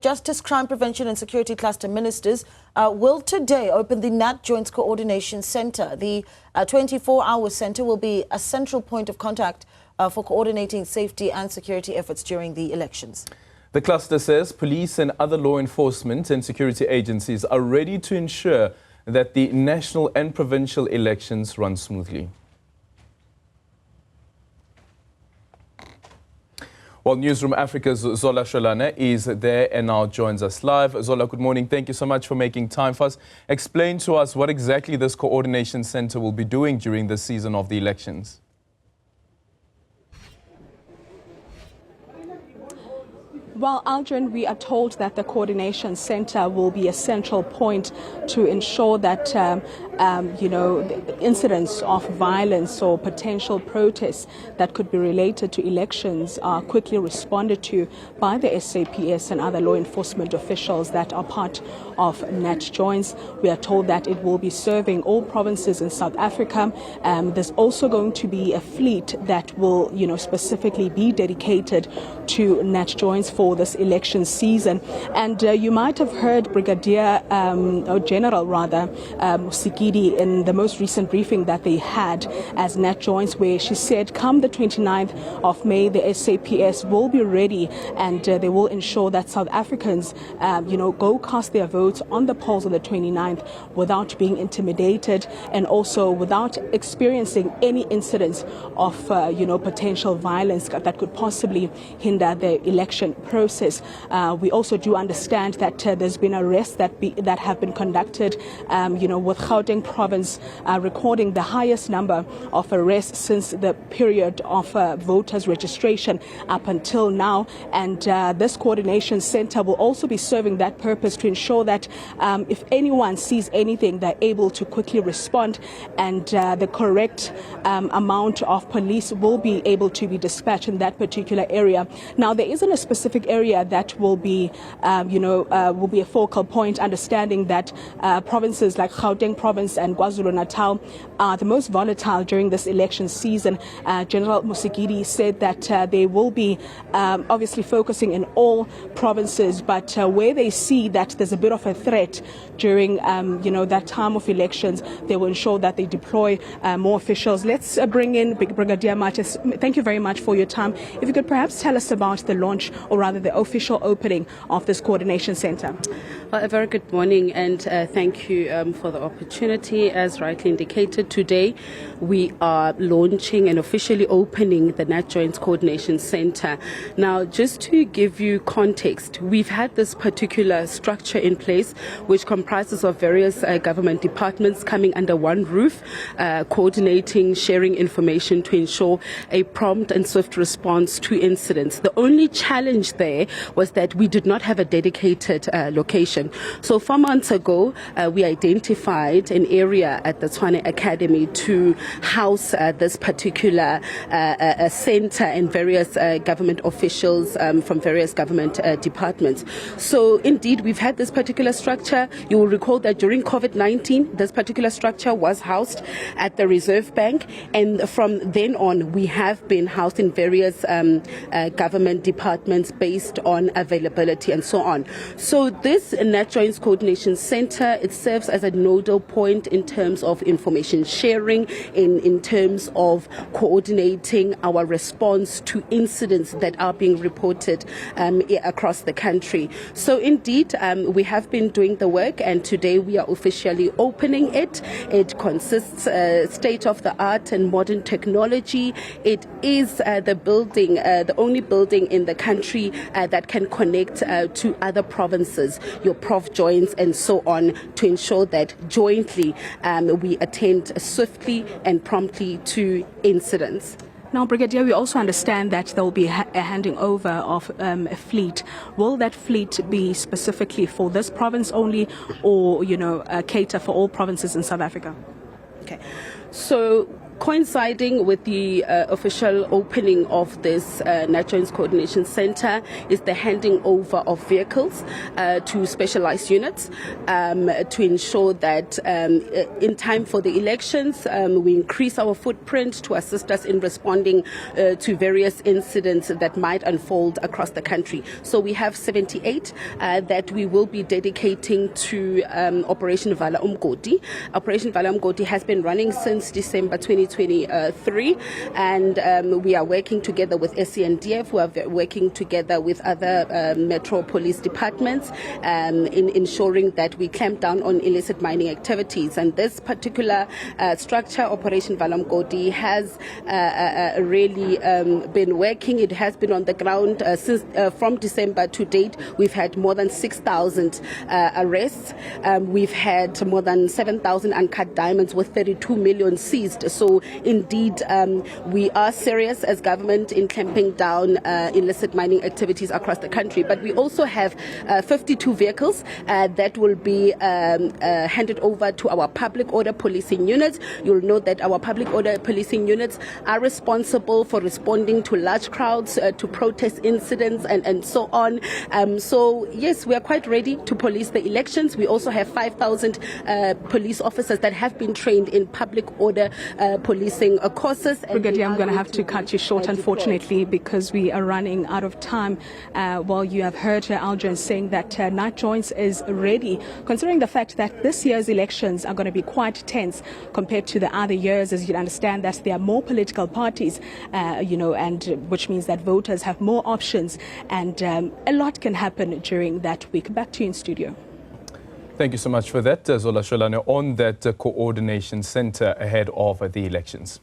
Justice, Crime Prevention and Security Cluster Ministers will today open the NATJOINTS Coordination Centre. The 24-hour centre will be a central point of contact for coordinating safety and security efforts during the elections. The cluster says police and other law enforcement and security agencies are ready to ensure that the national and provincial elections run smoothly. Well, Newzroom Afrika's Zola Sholwana is there and now joins us live. Zola, good morning. Thank you so much for making time for us. Explain to us what exactly this coordination centre will be doing during the season of the elections. Well, Aldrin, we are told that the coordination centre will be a central point to ensure that, the incidents of violence or potential protests that could be related to elections are quickly responded to by the SAPS and other law enforcement officials that are part of NATJOINTS. We are told that it will be serving all provinces in South Africa. There's also going to be a fleet that will, specifically be dedicated to NATJOINTS for this election season. And you might have heard Brigadier, or General rather, Musikidi in the most recent briefing that they had as NATJOINTS, where she said come the 29th of May, the SAPS will be ready and they will ensure that South Africans, go cast their votes on the polls on the 29th without being intimidated and also without experiencing any incidents of, potential violence that could possibly hinder the election process. We also do understand that there's been arrests that have been conducted, with Gauteng province recording the highest number of arrests since the period of voters registration up until now. And this coordination centre will also be serving that purpose to ensure that if anyone sees anything, they're able to quickly respond and the correct amount of police will be able to be dispatched in that particular area. Now, there isn't a specific area that will be, will be a focal point, understanding that provinces like Gauteng province and KwaZulu-Natal are the most volatile during this election season. General Musikidi said that they will be obviously focusing in all provinces, but where they see that there's a bit of a threat during, that time of elections, they will ensure that they deploy more officials. Let's bring in Brigadier Mathe. Thank you very much for your time. If you could perhaps tell us about the launch, or rather the official opening of this coordination centre. Well, a very good morning and thank you for the opportunity. As rightly indicated, today we are launching and officially opening the NATJOINTS Coordination Centre. Now, just to give you context, we've had this particular structure in place which comprises of various government departments coming under one roof, coordinating, sharing information to ensure a prompt and swift response to incidents. The only challenge there was that we did not have a dedicated location. So 4 months ago, we identified an area at the Tshwane Academy to house this particular centre and various government officials from various government departments. So indeed, we've had this particular structure. You will recall that during COVID-19, this particular structure was housed at the Reserve Bank, and from then on, we have been housed in various government departments based on availability and so on. So this NATJOINTS Coordination Centre, it serves as a nodal point in terms of information sharing, in terms of coordinating our response to incidents that are being reported across the country. So indeed, we have been doing the work and today we are officially opening it. It consists state-of-the-art and modern technology. It is the building, the only building in the country that can connect to other provinces, your prof joints and so on, to ensure that jointly we attend swiftly and promptly to incidents. Now, Brigadier, we also understand that there will be a handing over of a fleet. Will that fleet be specifically for this province only, or cater for all provinces in South Africa? Okay, so Coinciding with the official opening of this NATJOINTS Coordination Centre is the handing over of vehicles to specialized units to ensure that in time for the elections we increase our footprint to assist us in responding to various incidents that might unfold across the country. So we have 78 that we will be dedicating to Operation Vala Umgodi. Operation Vala Umgodi has been running since December 2023, and we are working together with SANDF, we are working together with other metro police departments in ensuring that we clamp down on illicit mining activities. And this particular structure, Operation Vala Umgodi, has really been working. It has been on the ground since from December to date. We've had more than 6,000 arrests. We've had more than 7,000 uncut diamonds with 32 million seized. So indeed, we are serious as government in clamping down illicit mining activities across the country. But we also have 52 vehicles that will be handed over to our public order policing units. You'll know that our public order policing units are responsible for responding to large crowds, to protest incidents and so on. So yes, we are quite ready to police the elections. We also have 5,000 police officers that have been trained in public order policing courses. Brigadier, I'm going to have to cut you short, unfortunately, because we are running out of time. Well, you have heard Aldrin saying that NATJOINTS is ready, considering the fact that this year's elections are going to be quite tense compared to the other years, as you understand that there are more political parties, and which means that voters have more options, and a lot can happen during that week. Back to you in studio. Thank you so much for that, Zola Sholwana, on that coordination centre ahead of the elections.